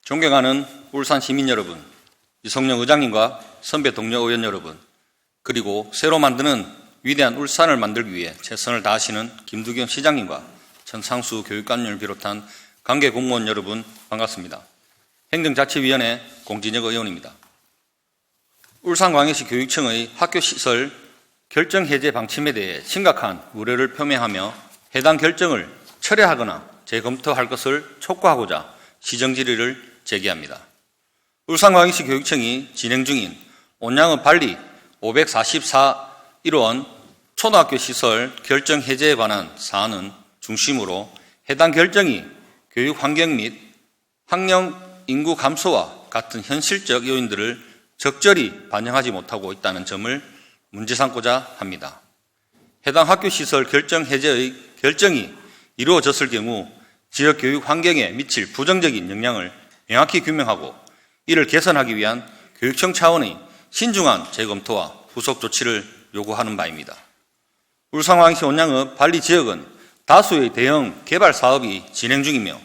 존경하는 울산 시민 여러분, 이성영 의장님과 선배 동료 의원 여러분, 그리고 새로 만드는 위대한 울산을 만들기 위해 최선을 다하시는 김두경 시장님과 천상수 교육감님을 비롯한 관계 공무원 여러분 반갑습니다. 행정자치위원회 공진혁 의원입니다. 울산광역시 교육청의 학교시설 결정 해제 방침에 대해 심각한 우려를 표명하며 해당 결정을 철회하거나 재검토할 것을 촉구하고자 시정질의를 제기합니다. 울산광역시 교육청이 진행 중인 온양읍 발리 544-1원 초등학교 시설 결정 해제에 관한 사안은 중심으로 해당 결정이 교육 환경 및 학령 인구 감소와 같은 현실적 요인들을 적절히 반영하지 못하고 있다는 점을 문제 삼고자 합니다. 해당 학교 시설 결정 해제의 결정이 이루어졌을 경우 지역 교육 환경에 미칠 부정적인 영향을 명확히 규명하고 이를 개선하기 위한 교육청 차원의 신중한 재검토와 후속 조치를 요구하는 바입니다. 울산광역시 온양읍 발리 지역은 다수의 대형 개발 사업이 진행 중이며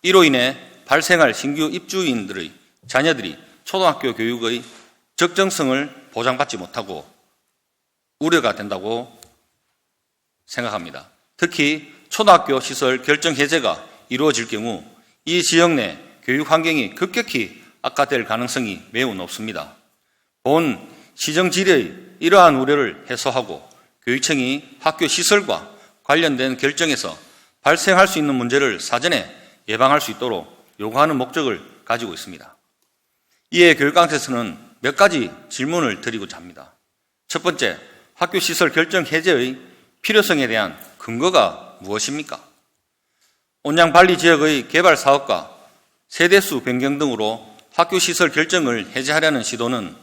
이로 인해 발생할 신규 입주인들의 자녀들이 초등학교 교육의 적정성을 보장받지 못하고 우려가 된다고 생각합니다. 특히 초등학교 시설 결정 해제가 이루어질 경우 이 지역 내 교육 환경이 급격히 악화될 가능성이 매우 높습니다. 본 시정질의의 이러한 우려를 해소하고 교육청이 학교 시설과 관련된 결정에서 발생할 수 있는 문제를 사전에 예방할 수 있도록 요구하는 목적을 가지고 있습니다. 이에 교육감에서는 몇 가지 질문을 드리고자 합니다. 첫 번째, 학교 시설 결정 해제의 필요성에 대한 근거가 무엇입니까? 온양 발리 지역의 개발 사업과 세대수 변경 등으로 학교 시설 결정을 해제하려는 시도는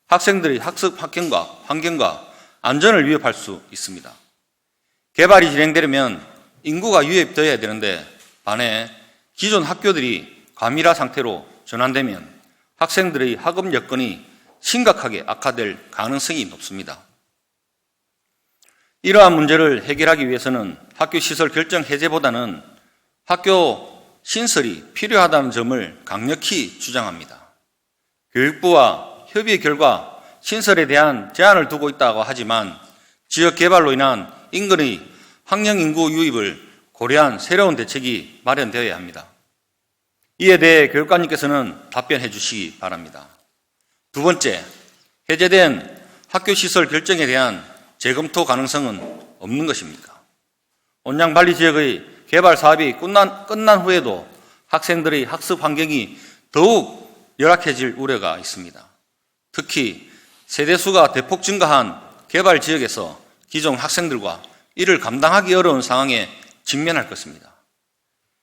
학생들의 학습 환경과 안전을 위협할 수 있습니다. 개발이 진행되려면 인구가 유입되어야 되는데 반해 기존 학교들이 과밀화 상태로 전환되면 학생들의 학업 여건이 심각하게 악화될 가능성이 높습니다. 이러한 문제를 해결하기 위해서는 학교 시설 결정 해제보다는 학교 신설이 필요하다는 점을 강력히 주장합니다. 교육부와 협의의 결과 신설에 대한 제한을 두고 있다고 하지만 지역 개발로 인한 인근의 학령 인구 유입을 고려한 새로운 대책이 마련되어야 합니다. 이에 대해 교육감님께서는 답변해 주시기 바랍니다. 두 번째, 해제된 학교 시설 결정에 대한 재검토 가능성은 없는 것입니까? 온양 발리 지역의 개발 사업이 끝난 후에도 학생들의 학습 환경이 더욱 열악해질 우려가 있습니다. 특히 세대수가 대폭 증가한 개발 지역에서 기존 학생들과 이를 감당하기 어려운 상황에 직면할 것입니다.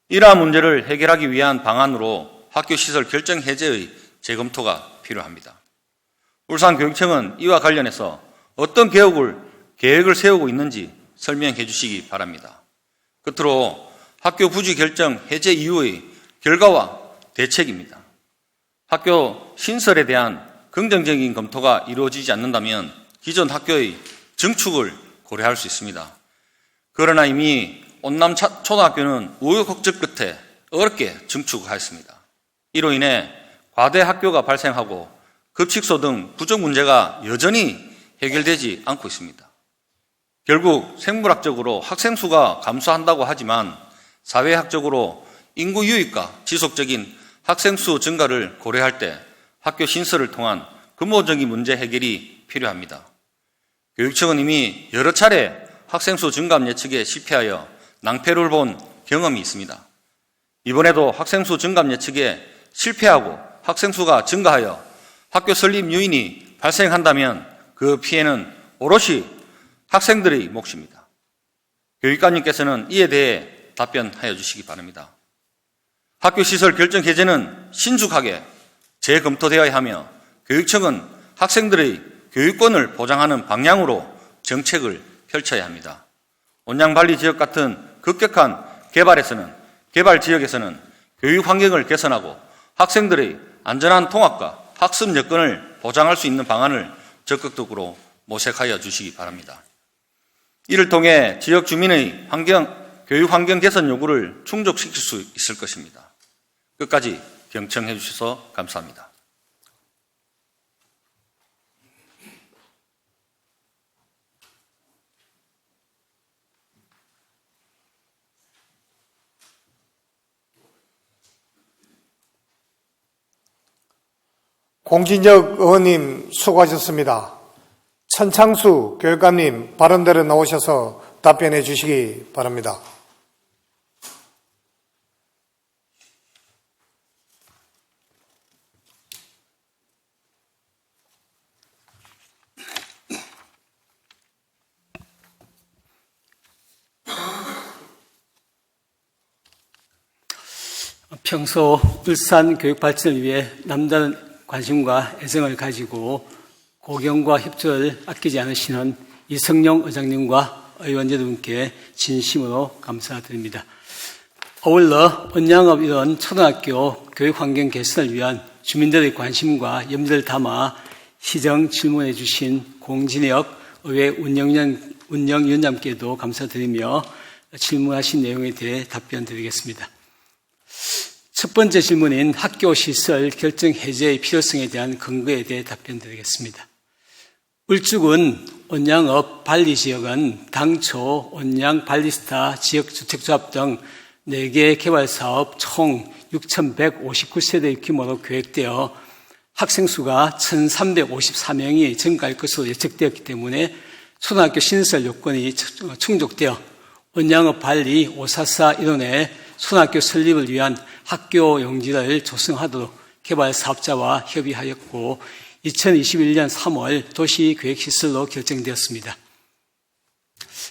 이러한 문제를 해결하기 위한 방안으로 학교 시설 결정 해제의 재검토가 필요합니다. 울산교육청은 이와 관련해서 어떤 계획을 세우고 있는지 설명해 주시기 바랍니다. 끝으로 학교 부지 결정 해제 이후의 결과와 대책입니다. 학교 신설에 대한 긍정적인 검토가 이루어지지 않는다면 기존 학교의 증축을 고려할 수 있습니다. 그러나 이미 온남 초등학교는 우여곡절 끝에 어렵게 증축하였습니다. 이로 인해 과대 학교가 발생하고 급식소 등 부족 문제가 여전히 해결되지 않고 있습니다. 결국 생물학적으로 학생 수가 감소한다고 하지만 사회학적으로 인구 유입과 지속적인 학생 수 증가를 고려할 때 학교 신설을 통한 근본적인 문제 해결이 필요합니다. 교육청은 이미 여러 차례 학생 수 증감 예측에 실패하여 낭패를 본 경험이 있습니다. 이번에도 학생 수 증감 예측에 실패하고 학생 수가 증가하여 학교 설립 요인이 발생한다면 그 피해는 오롯이 학생들의 몫입니다. 교육감님께서는 이에 대해 답변하여 주시기 바랍니다. 학교 시설 결정 해제는 신중하게 재검토되어야 하며 교육청은 학생들의 교육권을 보장하는 방향으로 정책을 펼쳐야 합니다. 온양 발리 지역 같은 급격한 개발 지역에서는 교육 환경을 개선하고 학생들의 안전한 통학과 학습 여건을 보장할 수 있는 방안을 적극적으로 모색하여 주시기 바랍니다. 이를 통해 지역 주민의 교육 환경 개선 요구를 충족시킬 수 있을 것입니다. 끝까지 경청해 주셔서 감사합니다. 공진혁 의원님 수고하셨습니다. 천창수 교육감님 발언대로 나오셔서 답변해 주시기 바랍니다. 평소 울산 교육 발전을 위해 남다른 관심과 애정을 가지고 고경과 협조를 아끼지 않으시는 이성용 의장님과 의원 여러분께 진심으로 감사드립니다. 아울러 언양읍 이런 초등학교 교육 환경 개선을 위한 주민들의 관심과 염려를 담아 시정 질문해 주신 공진혁 의회 운영위원장께도 감사드리며 질문하신 내용에 대해 답변 드리겠습니다. 첫 번째 질문인 학교 시설 결정 해제의 필요성에 대한 근거에 대해 답변 드리겠습니다. 울주군 언양읍 발리 지역은 당초 언양 발리스타 지역주택조합 등 4개 개발사업 총 6,159세대의 규모로 계획되어 학생 수가 1,354명이 증가할 것으로 예측되었기 때문에 초등학교 신설 요건이 충족되어 언양읍 발리 544 일원의 초등학교 설립을 위한 학교 용지를 조성하도록 개발 사업자와 협의하였고 2021년 3월 도시계획시설로 결정되었습니다.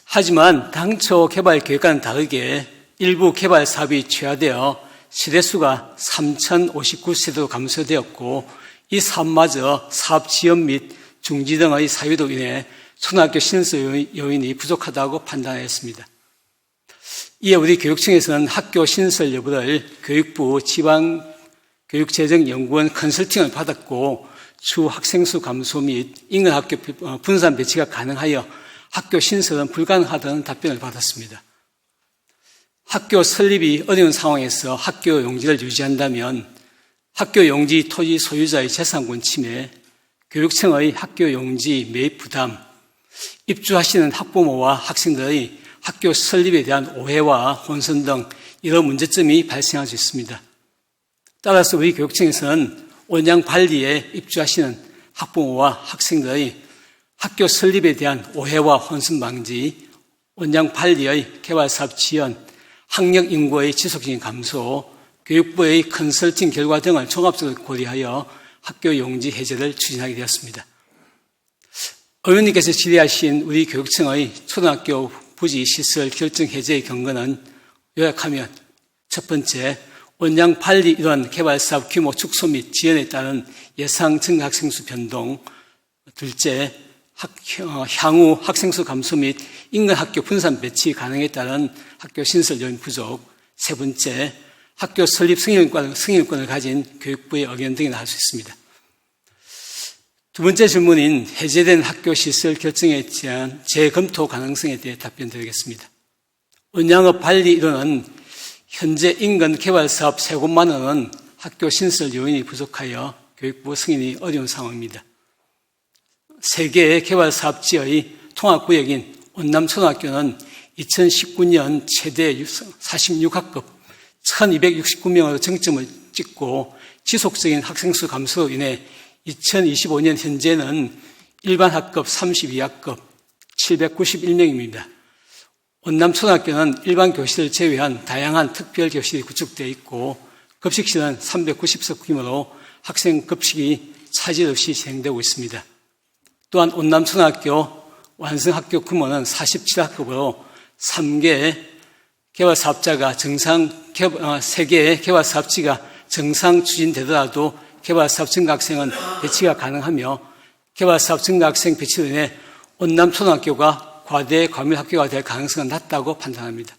하지만 당초 개발 계획과는 다르게 일부 개발 사업이 취하되어 세대수가 3,059세대로 감소되었고 이 사업마저 사업 지연 및 중지 등의 사유로 인해 초등학교 신설 요인이 부족하다고 판단하였습니다. 이에 우리 교육청에서는 학교 신설 여부를 교육부 지방교육재정연구원 컨설팅을 받았고 주 학생수 감소 및 인근 학교 분산 배치가 가능하여 학교 신설은 불가능하다는 답변을 받았습니다. 학교 설립이 어려운 상황에서 학교 용지를 유지한다면 학교 용지 토지 소유자의 재산권 침해, 교육청의 학교 용지 매입 부담, 입주하시는 학부모와 학생들의 학교 설립에 대한 오해와 혼선 등 이런 문제점이 발생할 수 있습니다. 따라서 우리 교육청에서는 원양 발리에 입주하시는 학부모와 학생들의 학교 설립에 대한 오해와 혼선 방지, 원양 발리의 개발사업 지연, 학력 인구의 지속적인 감소, 교육부의 컨설팅 결과 등을 종합적으로 고려하여 학교 용지 해제를 추진하게 되었습니다. 의원님께서 질의하신 우리 교육청의 초등학교 부지 시설 결정 해제의 근거는 요약하면 첫 번째, 원양 발리 일원 개발 사업 규모 축소 및 지연에 따른 예상 증가 학생 수 변동, 둘째, 향후 학생 수 감소 및 인근 학교 분산 배치 가능에 따른 학교 신설 요인 부족, 세 번째, 학교 설립 승인권을 가진 교육부의 의견 등이 나올 수 있습니다. 두 번째 질문인 해제된 학교 시설 결정에 대한 재검토 가능성에 대해 답변 드리겠습니다. 언양읍 발리 일원은 현재 인근 개발 사업 3곳만 원은 학교 신설 요인이 부족하여 교육부 승인이 어려운 상황입니다. 3개의 개발 사업지의 통합구역인 원남초등학교는 2019년 최대 46학급 1269명으로 정점을 찍고 지속적인 학생수 감소로 인해 2025년 현재는 일반 학급 32학급 791명입니다. 원남초등학교는 일반 교실을 제외한 다양한 특별 교실이 구축되어 있고 급식실은 390석 규모로 학생 급식이 차질 없이 진행되고 있습니다. 또한 원남초등학교 완성학교 규모는 47학급으로 3개의 개발사업지가 정상 추진되더라도 개발사업 증가 학생은 배치가 가능하며 개발사업 증가 학생 배치로 인해 원남초등학교가 과대 과밀 학교가 될 가능성은 낮다고 판단합니다.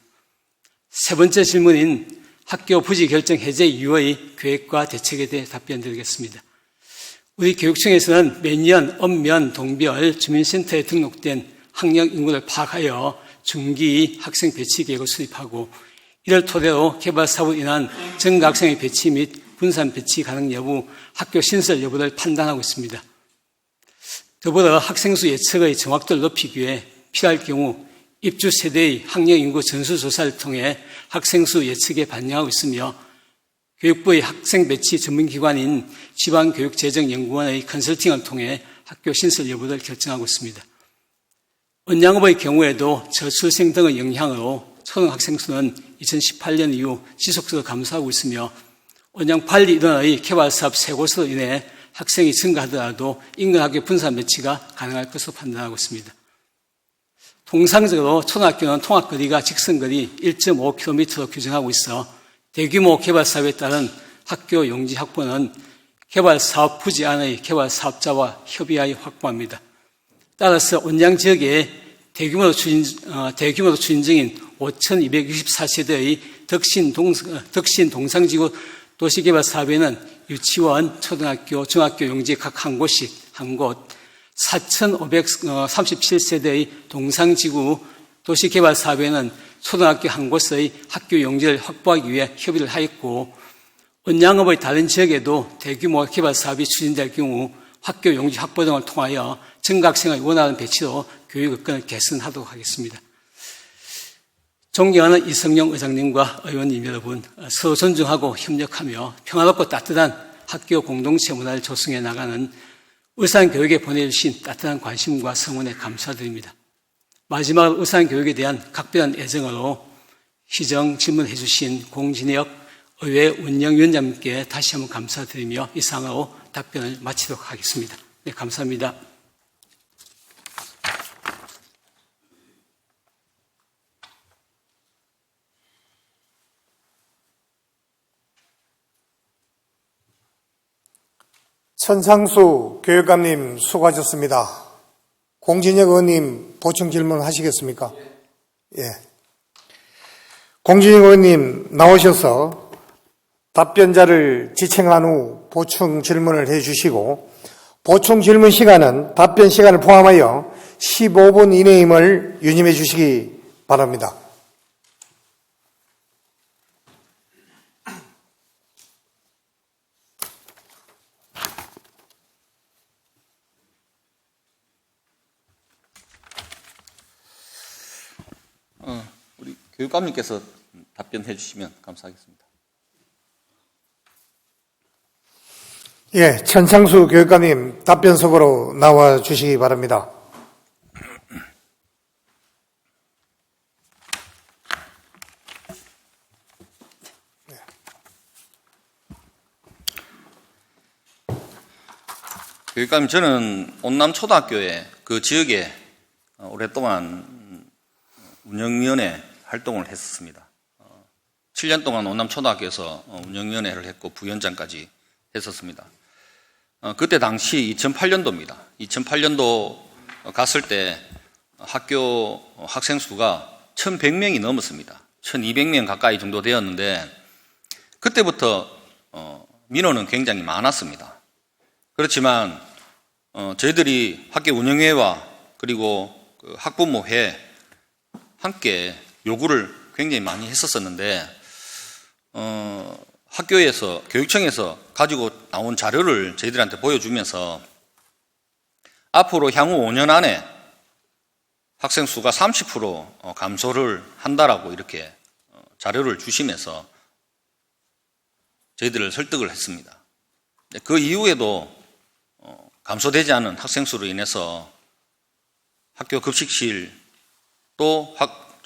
세 번째 질문인 학교 부지 결정 해제 이후의 계획과 대책에 대해 답변 드리겠습니다. 우리 교육청에서는 매년 읍면, 동별, 주민센터에 등록된 학령 인구를 파악하여 중기 학생 배치 계획을 수립하고 이를 토대로 개발 사업으로 인한 증가 학생의 배치 및 분산 배치 가능 여부, 학교 신설 여부를 판단하고 있습니다. 더불어 학생 수 예측의 정확도를 높이기 위해 필요할 경우 입주 세대의 학령 인구 전수조사를 통해 학생 수 예측에 반영하고 있으며 교육부의 학생 배치 전문기관인 지방교육재정연구원의 컨설팅을 통해 학교 신설 여부를 결정하고 있습니다. 원양업의 경우에도 저출생 등의 영향으로 초등학생 수는 2018년 이후 지속적으로 감소하고 있으며 원양 발리 일원의 개발사업 세 곳으로 인해 학생이 증가하더라도 인근 학교 분산 배치가 가능할 것으로 판단하고 있습니다. 통상적으로 초등학교는 통학거리가 직선거리 1.5km로 규정하고 있어 대규모 개발사업에 따른 학교 용지 확보는 개발사업 부지 안의 개발사업자와 협의하여 확보합니다. 따라서 원양 지역에 대규모로 추진 중인 5,264세대의 덕신 동상지구 도시개발사업에는 유치원, 초등학교, 중학교 용지 각 한 곳씩 한 곳, 4,537세대의 동상지구 도시개발사업에는 초등학교 한 곳의 학교 용지를 확보하기 위해 협의를 하였고, 원양읍의 다른 지역에도 대규모 개발사업이 추진될 경우 학교 용지 확보 등을 통하여 전학생의 원하는 배치로 교육 여건을 개선하도록 하겠습니다. 존경하는 이성용 의장님과 의원님 여러분, 서로 존중하고 협력하며 평화롭고 따뜻한 학교 공동체 문화를 조성해 나가는 울산교육에 보내주신 따뜻한 관심과 성원에 감사드립니다. 마지막으로 울산교육에 대한 각별한 애정으로 희정 질문해 주신 공진혁 의회 운영위원장님께 다시 한번 감사드리며 이상으로 답변을 마치도록 하겠습니다. 네, 감사합니다. 천상수 교육감님 수고하셨습니다. 공진혁 의원님 보충 질문 하시겠습니까? 예. 공진혁 의원님 나오셔서 답변자를 지칭한 후 보충 질문을 해주시고, 보충 질문 시간은 답변 시간을 포함하여 15분 이내임을 유념해 주시기 바랍니다. 우리 교육감님께서 답변해 주시면 감사하겠습니다. 예, 천창수 교육감님 답변석으로 나와 주시기 바랍니다. 교육감님, 저는 온남초등학교에 그 지역에 오랫동안 운영위원회 활동을 했었습니다. 7년 동안 온남초등학교에서 운영위원회를 했고 부위원장까지 했었습니다. 그때 당시 2008년도입니다. 2008년도 갔을 때 학교 학생 수가 1,100명이 넘었습니다. 1,200명 가까이 정도 되었는데 그때부터 민원은 굉장히 많았습니다. 그렇지만 저희들이 학교 운영회와 그리고 그 학부모회 함께 요구를 굉장히 많이 했었었는데 학교에서 교육청에서 가지고 나온 자료를 저희들한테 보여주면서 앞으로 향후 5년 안에 학생 수가 30% 감소를 한다라고 이렇게 자료를 주시면서 저희들을 설득을 했습니다. 그 이후에도 감소되지 않은 학생 수로 인해서 학교 급식실 또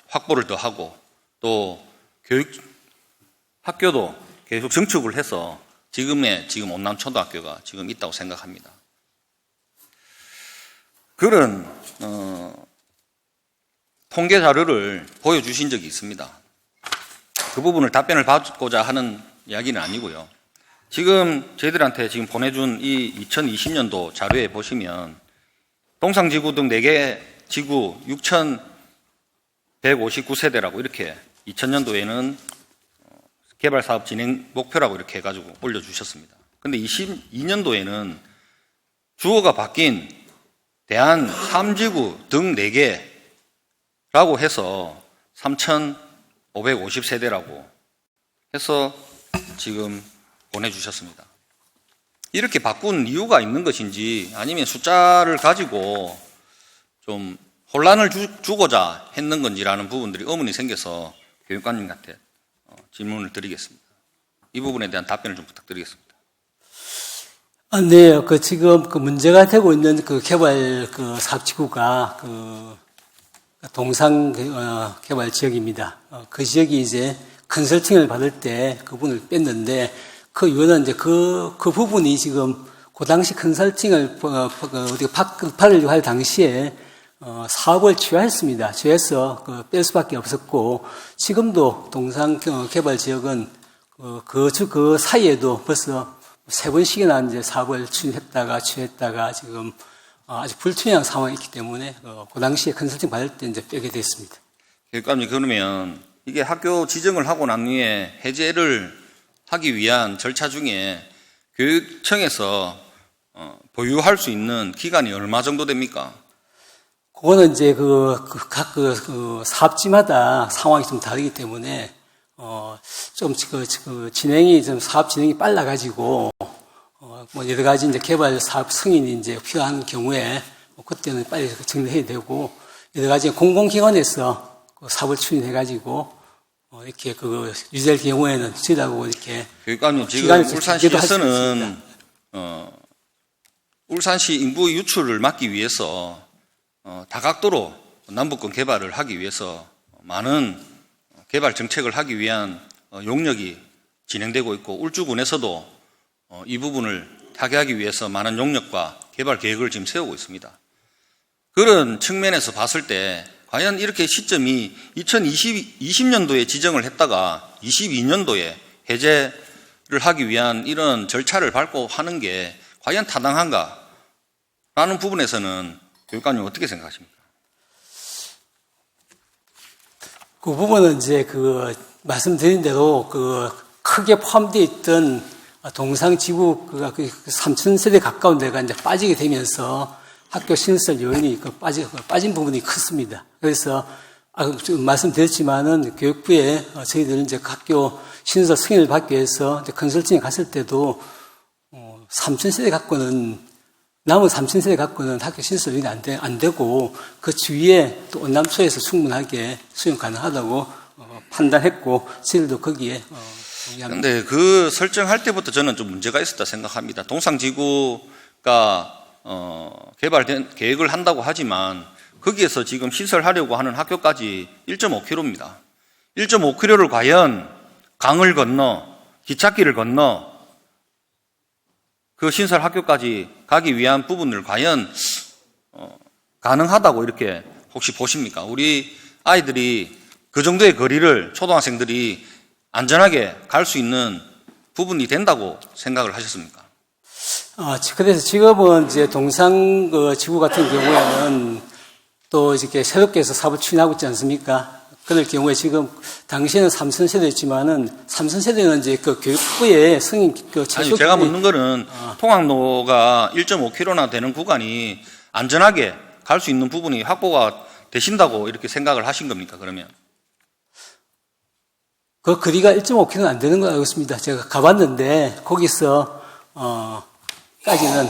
확보를 더 하고 또 학교도 계속 증축을 해서 지금 온남초등학교가 지금 있다고 생각합니다. 그런 통계 자료를 보여주신 적이 있습니다. 그 부분을 답변을 받고자 하는 이야기는 아니고요. 지금 저희들한테 지금 보내준 이 2020년도 자료에 보시면 동상지구 등 4개 지구 6,159세대라고 이렇게 2000년도에는 개발사업 진행 목표라고 이렇게 해가지고 올려주셨습니다. 근데 22년도에는 주어가 바뀐 대한 3지구 등 4개라고 해서 3,550세대라고 해서 지금 보내주셨습니다. 이렇게 바꾼 이유가 있는 것인지 아니면 숫자를 가지고 좀 혼란을 주고자 했는 건지라는 부분들이 의문이 생겨서 교육관님한테 질문을 드리겠습니다. 이 부분에 대한 답변을 좀 부탁드리겠습니다. 네, 지금 문제가 되고 있는 개발 사업지구가 동상 개발 지역입니다. 그 지역이 이제 컨설팅을 받을 때 그분을 뺐는데 그 이유는 이제 그 부분이 지금 그 당시 컨설팅을 받으려고 할 당시에 사업을 취하했습니다. 취해서 뺄 수밖에 없었고 지금도 동상 개발 지역은 그 사이에도 벌써 3번씩이나 이제 사업을 취했다가 지금 아주 불투명한 상황이 있기 때문에 그 당시에 컨설팅 받을 때 이제 빼게 됐습니다. 교육감님, 그러면 이게 학교 지정을 하고 난 후에 해제를 하기 위한 절차 중에 교육청에서 보유할 수 있는 기간이 얼마 정도 됩니까? 그거는 이제 각 사업지마다 상황이 좀 다르기 때문에 좀 진행이 좀 사업 진행이 빨라가지고 뭐 여러 가지 이제 개발 사업 승인이 이제 필요한 경우에 그때는 빨리 정리해야 되고 여러 가지 공공기관에서 사업을 추진해가지고 이렇게 유지될 경우에는 저희하고 이렇게 교육감님, 지금 울산시에서는 울산시 인구 유출을 막기 위해서 다각도로 남북권 개발을 하기 위해서 많은 개발 정책을 하기 위한 용역이 진행되고 있고 울주군에서도 이 부분을 타개하기 위해서 많은 용역과 개발 계획을 지금 세우고 있습니다. 그런 측면에서 봤을 때 과연 이렇게 시점이 2020년도에 지정을 했다가 22년도에 해제를 하기 위한 이런 절차를 밟고 하는 게 과연 타당한가? 라는 부분에서는 교육관님 어떻게 생각하십니까? 그 부분은 이제 말씀드린 대로 크게 포함되어 있던 동상지구가 3,000세대 가까운 데가 이제 빠지게 되면서 학교 신설 요인이 빠진 부분이 컸습니다. 그래서 말씀드렸지만은 교육부에 저희들은 이제 학교 신설 승인을 받기 위해서 컨설팅에 갔을 때도 3,000세대 갖고는 남은 3,000세대 갖고는 학교 신설 요인이 안 되고 그 주위에 또 원남초에서 충분하게 수용 가능하다고 판단했고 저희들도 거기에 동의합니다. 그런데 그 설정할 때부터 저는 좀 문제가 있었다 생각합니다. 동상지구가 개발된 계획을 한다고 하지만 거기에서 지금 시설하려고 하는 학교까지 1.5km입니다. 1.5km를 과연 강을 건너 기찻길을 건너 그 신설 학교까지 가기 위한 부분을 과연 가능하다고 이렇게 혹시 보십니까? 우리 아이들이 그 정도의 거리를 초등학생들이 안전하게 갈 수 있는 부분이 된다고 생각을 하셨습니까? 그래서 지금은 이제 동상 지구 같은 경우에는 또 이렇게 새롭게 해서 사업을 추진하고 있지 않습니까? 그럴 경우에 지금 당시에는 3,000세대였지만은 3,000세대는 이제 교육부의 승인 아니, 제가 묻는 거는 통학로가 1.5km나 되는 구간이 안전하게 갈 수 있는 부분이 확보가 되신다고 이렇게 생각을 하신 겁니까, 그러면? 그 거리가 1.5km는 안 되는 걸 알고 있습니다. 제가 가봤는데 거기서 까지는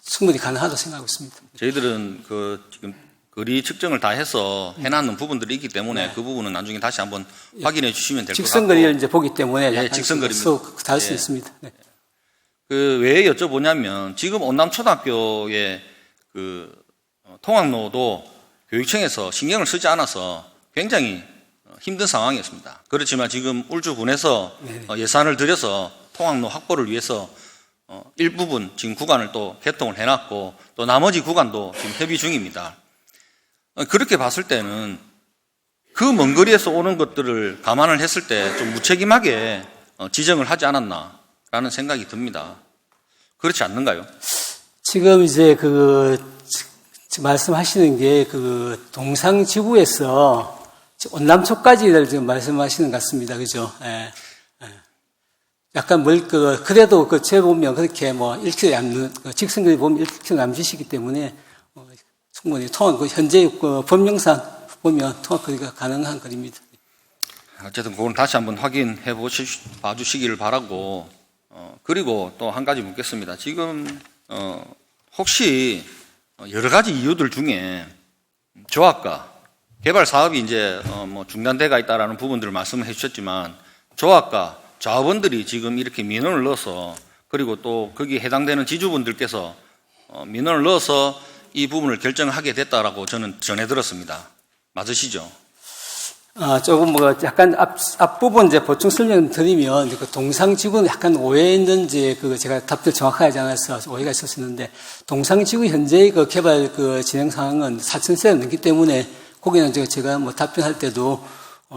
충분히 가능하다고 생각하고 있습니다. 저희들은 지금 거리 측정을 다 해서 해놨는 부분들이 있기 때문에 그 부분은 나중에 다시 한번 확인해 주시면 될 것 같고. 직선거리를 이제 보기 때문에 직선거리입니다. 다를 수 있습니다. 네. 왜 여쭤보냐면 지금 온남초등학교의 통학로도 교육청에서 신경을 쓰지 않아서 굉장히 힘든 상황이었습니다. 그렇지만 지금 울주군에서 예산을 들여서 통학로 확보를 위해서 일부분 지금 구간을 또 개통을 해놨고 또 나머지 구간도 지금 협의 중입니다. 그렇게 봤을 때는 그 먼 거리에서 오는 것들을 감안을 했을 때 좀 무책임하게 지정을 하지 않았나라는 생각이 듭니다. 그렇지 않는가요? 지금 이제 말씀하시는 게 동상지구에서 온남초까지를 지금 말씀하시는 것 같습니다. 그죠? 예. 약간 그래도 제 보면 그렇게 1km 직선거리 보면 1km 남짓이기 때문에 충분히 현재 법령상 보면 통학거리가 가능한 거리입니다. 어쨌든 그건 다시 한번 확인해 봐주시기를 바라고 그리고 또 한 가지 묻겠습니다. 지금 혹시 여러 가지 이유들 중에 조합과 개발 사업이 이제 뭐 중단돼가 있다라는 부분들을 말씀을 해주셨지만 조합과 조합원들이 지금 이렇게 민원을 넣어서 그리고 또 거기에 해당되는 지주분들께서 민원을 넣어서 이 부분을 결정하게 됐다라고 저는 전해 들었습니다. 맞으시죠? 조금 뭐 약간 앞부분 이제 보충 설명 드리면 그 동상지구는 약간 오해 있는 이제 그 제가 답변 정확하지 않아서 오해가 있었었는데 동상지구 현재의 그 개발 그 진행 상황은 4,000세가 넘기 때문에 거기는 제가 뭐 답변할 때도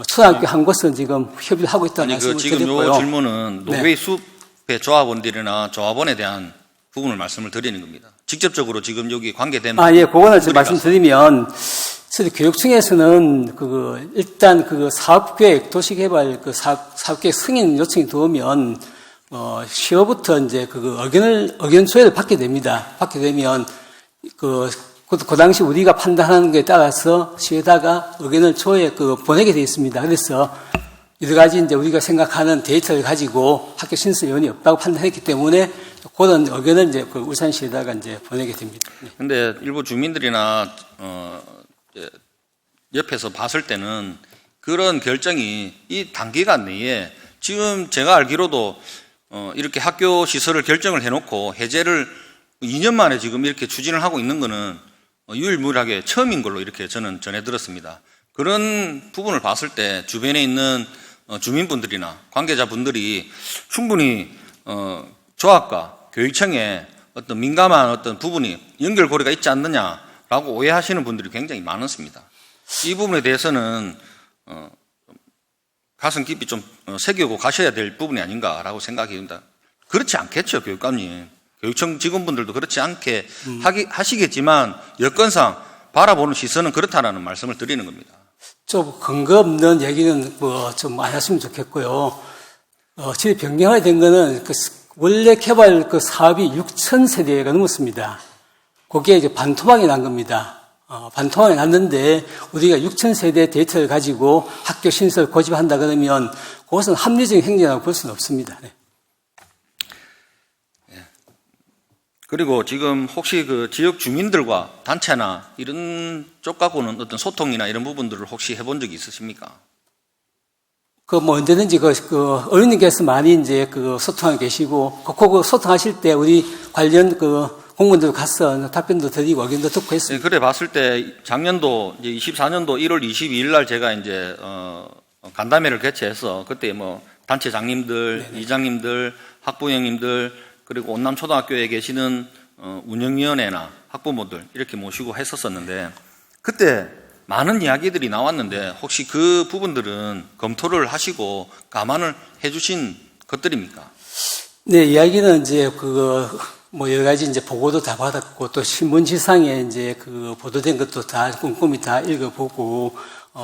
초등학교 한 곳은 지금 협의를 하고 있다는 아니, 말씀을 지금 드렸고요. 요 질문은 네. 노베이 숲의 조합원들이나 조합원에 대한 부분을 말씀을 드리는 겁니다. 직접적으로 지금 여기 관계된 예, 그거는 좀 분들이라서. 말씀드리면, 교육청에서는 일단 사업계획, 도시개발 사업계획 승인 요청이 들어오면, 시어부터 이제 의견 조회를 받게 됩니다. 받게 되면, 그 당시 우리가 판단하는 것에 따라서 시에다가 의견을 조회 보내게 되어 있습니다. 그래서 여러 가지 이제 우리가 생각하는 데이터를 가지고 학교 신설 요인이 없다고 판단했기 때문에 그런 의견을 이제 울산시에다가 이제 보내게 됩니다. 근데 일부 주민들이나 이제 옆에서 봤을 때는 그런 결정이 이 단기간 내에 지금 제가 알기로도 이렇게 학교 시설을 결정을 해놓고 해제를 2년 만에 지금 이렇게 추진을 하고 있는 거는 유일무이하게 처음인 걸로 이렇게 저는 전해 들었습니다. 그런 부분을 봤을 때 주변에 있는 주민분들이나 관계자분들이 충분히 조합과 교육청에 어떤 민감한 어떤 부분이 연결고리가 있지 않느냐라고 오해하시는 분들이 굉장히 많았습니다. 이 부분에 대해서는 가슴 깊이 좀 새기고 가셔야 될 부분이 아닌가라고 생각이 듭니다. 그렇지 않겠죠, 교육감님. 교육청 직원분들도 그렇지 않게 하시겠지만 여건상 바라보는 시선은 그렇다라는 말씀을 드리는 겁니다. 좀 근거 없는 얘기는 좀 안 하시면 좋겠고요. 지금 변경이 된 거는 원래 개발 사업이 6,000세대가 넘었습니다. 거기에 이제 반토막이 난 겁니다. 반토막이 났는데 우리가 6,000세대 데이터를 가지고 학교 신설 고집한다 그러면 그것은 합리적인 행위라고 볼 수는 없습니다. 네. 그리고 지금 혹시 그 지역 주민들과 단체나 이런 쪽 갖고는 어떤 소통이나 이런 부분들을 혹시 해본 적이 있으십니까? 언제든지 어른님께서 많이 이제 소통하고 계시고, 소통하실 때 우리 관련 공무원들 가서 답변도 드리고 의견도 듣고 했습니다. 네, 그래 봤을 때 작년도 이제 24년도 1월 22일 날 제가 이제 간담회를 개최해서 그때 뭐 단체장님들, 네네. 이장님들, 학부형님들 그리고 온남초등학교에 계시는 운영위원회나 학부모들 이렇게 모시고 했었었는데 그때 많은 이야기들이 나왔는데 혹시 그 부분들은 검토를 하시고 감안을 해주신 것들입니까? 네, 이야기는 이제 여러 가지 이제 보고도 다 받았고 또 신문지상에 이제 보도된 것도 다 꼼꼼히 다 읽어보고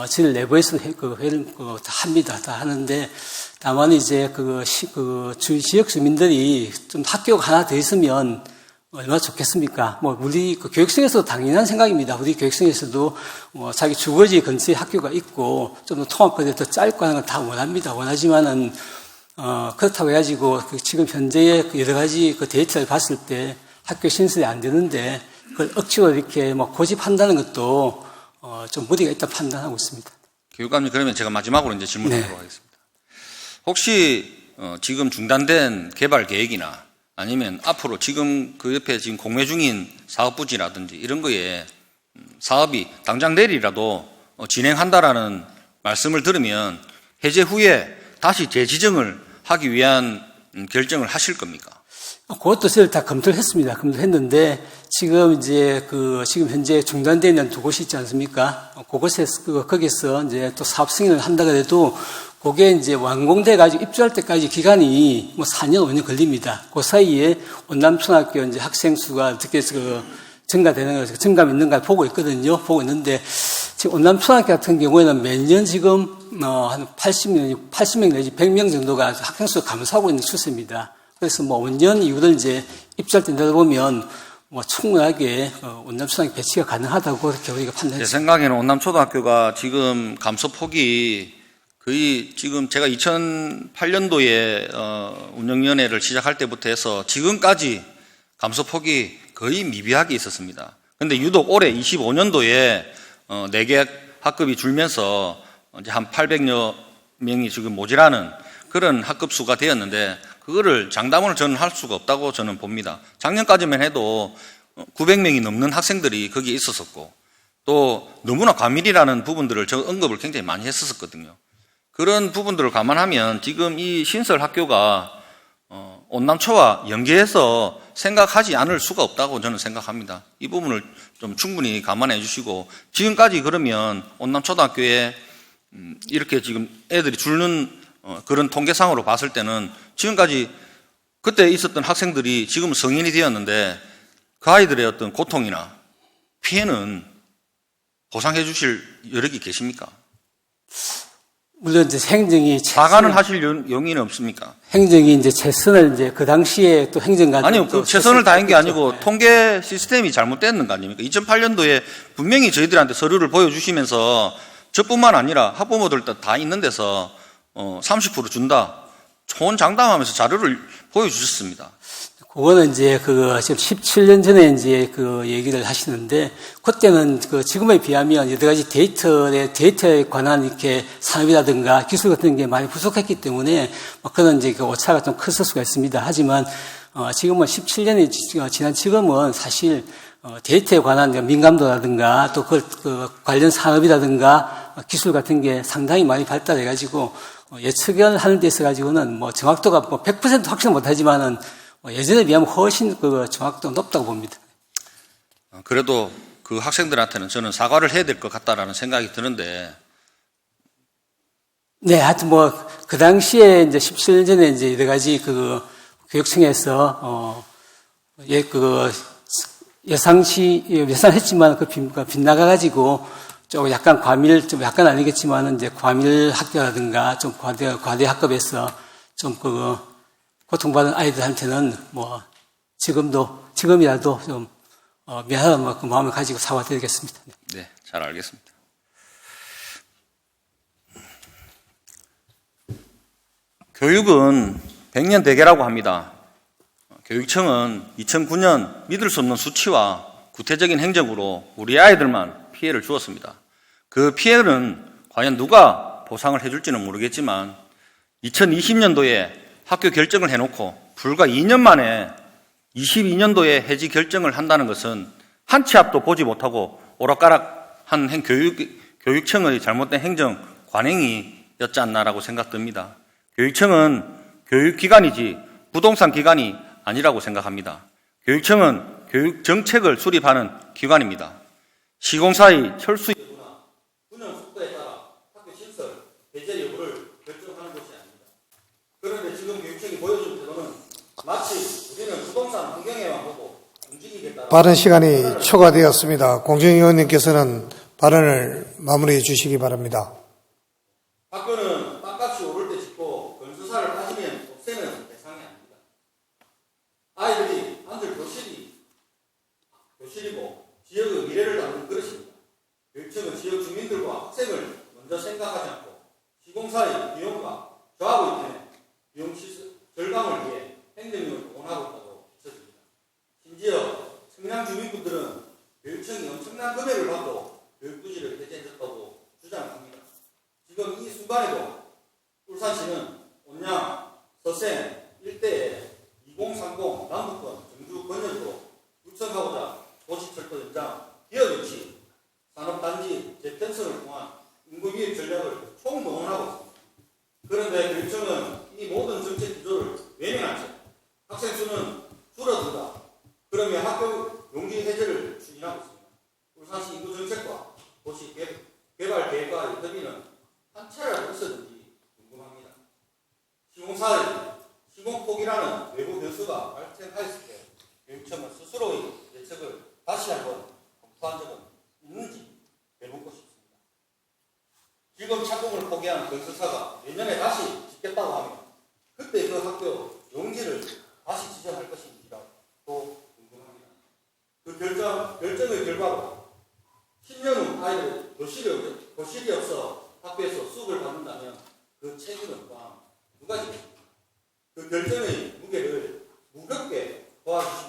저희 내부에서 회를 다 합니다. 다 하는데 다만 이제 지역 주민들이 좀 학교가 하나 더 있으면 얼마나 좋겠습니까? 우리 교육청에서도 당연한 생각입니다. 우리 교육청에서도 자기 주거지 근처에 학교가 있고 좀 더 통합거리가 더 짧고 하는 건 다 원합니다. 원하지만은 그렇다고 해가지고 지금 현재의 여러 가지 데이터를 봤을 때 학교 신설이 안 되는데 그걸 억지로 이렇게 고집한다는 것도 좀 무리가 있다 판단하고 있습니다. 교육감님 그러면 제가 마지막으로 이제 질문하도록 네. 하겠습니다. 혹시 지금 중단된 개발 계획이나 아니면 앞으로 지금 그 옆에 지금 공매 중인 사업부지라든지 이런 거에 사업이 당장 내일이라도 진행한다라는 말씀을 들으면 해제 후에 다시 재지정을 하기 위한 결정을 하실 겁니까? 그것도 저희를 다 검토를 했습니다. 검토했는데 지금 이제 지금 현재 중단되어 있는 두 곳이 있지 않습니까? 그곳에서 거기서 이제 또 사업 승인을 한다 그래도 그게 이제 완공돼 가지고 입주할 때까지 기간이 4년, 5년 걸립니다. 그 사이에 온남초등학교 이제 학생 수가 어떻게 증가되는 거, 증감 있는가 보고 있거든요. 보고 있는데 지금 온남초등학교 같은 경우에는 매년 지금 한 80명 내지 100명 정도가 학생 수가 감소하고 있는 추세입니다. 그래서 5년 이후를 이제 입주할 때 내다보면 충분하게 온남초등학교 배치가 가능하다고 그렇게 우리가 판단했습니다. 제 생각에는 온남초등학교가 지금 감소폭이 거의 지금 제가 2008년도에 운영위원회를 시작할 때부터 해서 지금까지 감소폭이 거의 미비하게 있었습니다. 근데 유독 올해 25년도에 4개 학급이 줄면서 이제 한 800여 명이 지금 모자라는 그런 학급 수가 되었는데 그거를 장담을 저는 할 수가 없다고 저는 봅니다. 작년까지만 해도 900명이 넘는 학생들이 거기에 있었었고 또 너무나 과밀이라는 부분들을 저 언급을 굉장히 많이 했었거든요. 그런 부분들을 감안하면 지금 이 신설 학교가 온남초와 연계해서 생각하지 않을 수가 없다고 저는 생각합니다. 이 부분을 좀 충분히 감안해 주시고 지금까지 그러면 온남초등학교에 이렇게 지금 애들이 줄는 그런 통계상으로 봤을 때는 지금까지 그때 있었던 학생들이 지금 성인이 되었는데 그 아이들의 어떤 고통이나 피해는 보상해 주실 여력이 계십니까? 물론 이제 행정이 사과는 하실 용의는 없습니까? 행정이 이제 최선을 이제 그 당시에 또 행정관 아니요, 그 최선을 다한 게 아니고 통계 시스템이 잘못됐는 거 아닙니까? 2008년도에 분명히 저희들한테 서류를 보여주시면서 저뿐만 아니라 학부모들 다 있는 데서 30% 준다. 초원장담하면서 자료를 보여주셨습니다. 그거는 이제 지금 17년 전에 이제 그 얘기를 하시는데, 그때는 지금에 비하면 여러 가지 데이터에 관한 이렇게 산업이라든가 기술 같은 게 많이 부족했기 때문에, 그런 이제 그 오차가 좀 컸을 수가 있습니다. 하지만, 지금은 17년이 지난 지금은 사실, 데이터에 관한 민감도라든가 또 관련 산업이라든가 기술 같은 게 상당히 많이 발달해가지고, 예측을 하는 데 있어가지고는 정확도가 100% 확신 못하지만은 예전에 비하면 훨씬 정확도가 높다고 봅니다. 그래도 그 학생들한테는 저는 사과를 해야 될 것 같다라는 생각이 드는데. 네, 하여튼 그 당시에 이제 17년 전에 이제 여러 가지 교육청에서, 예상했지만 빗나가가지고 좀 약간 좀 약간 아니겠지만은 이제 과밀 학교라든가 좀 과대 학급에서 좀 고통받은 아이들한테는 지금이라도 좀 미안하다는 그 마음을 가지고 사과드리겠습니다. 네, 잘 알겠습니다. 교육은 100년 대계라고 합니다. 교육청은 2009년 믿을 수 없는 수치와 구태적인 행정으로 우리 아이들만 피해를 주었습니다. 그 피해는 과연 누가 보상을 해줄지는 모르겠지만 2020년도에 학교 결정을 해놓고 불과 2년 만에 22년도에 해지 결정을 한다는 것은 한 치 앞도 보지 못하고 오락가락한 교육청의 잘못된 행정 관행이었지 않나라고 생각됩니다. 교육청은 교육기관이지 부동산 기관이 아니라고 생각합니다. 교육청은 교육 정책을 수립하는 기관입니다. 시공사의 철수 여부나 운영 속도에 따라 학교 신설, 배제 여부를 결정하는 것이 아닙니다. 그런데 지금 교육청이 보여준 태도는 마치 우리는 부동산 환경에만 보고 움직이겠다. 빠른 시간이 초과되었습니다. 공정위원님께서는 발언을 마무리해 주시기 바랍니다. 학교는 땅값이 오를 때 짓고 건수사를 빠지면 없애는 대상이 아닙니다. 아이들이 한들 교실이고 지역의 미래를 담는 그릇입니다. 교육청은 지역 주민들과 학생을 먼저 생각하지 않고 시공사의 비용과 저하고 있는 비용 절감을 위해 행정력을 동원하고 있다고 비춰집니다. 심지어 청량 주민분들은 교육청이 엄청난 금액을 받고 교육부지를 배제해줬다고 주장합니다. 지금 이 순간에도 울산시는 온양, 서생 일대에 2030 남북권 정주 건설로 육성하고자 도시철도 연장, 기업유치, 산업단지 재편성을 통한 인구유입 전략을 총동원하고 있습니다. 그런데 교육청은 이 모든 정책 기조를 외면한 채 학생 수는 줄어든다. 그러면 학교 용지 해제를 추진하고 있습니다. 울산시 인구 정책과 도시 개발 계획과의 협의는 한 차례라도 있었는지 궁금합니다. 시공폭이라는 외부 변수가 발생하였을 때 교육청은 스스로의 대책을 다시 한번 검토한 적은 있는지 되묻고 싶습니다. 지금 착공을 포기한 건설사가 내년에 다시 짓겠다고 하면 그때 그 학교 용지를 다시 지정할 것인지라고 궁금합니다. 그 결정의 결과로 10년 후 아이들 교실이 없어 학교에서 수업을 받는다면 책임은 또한 두 가지입니다. 그 결정의 무게를 무겁게 도와주시기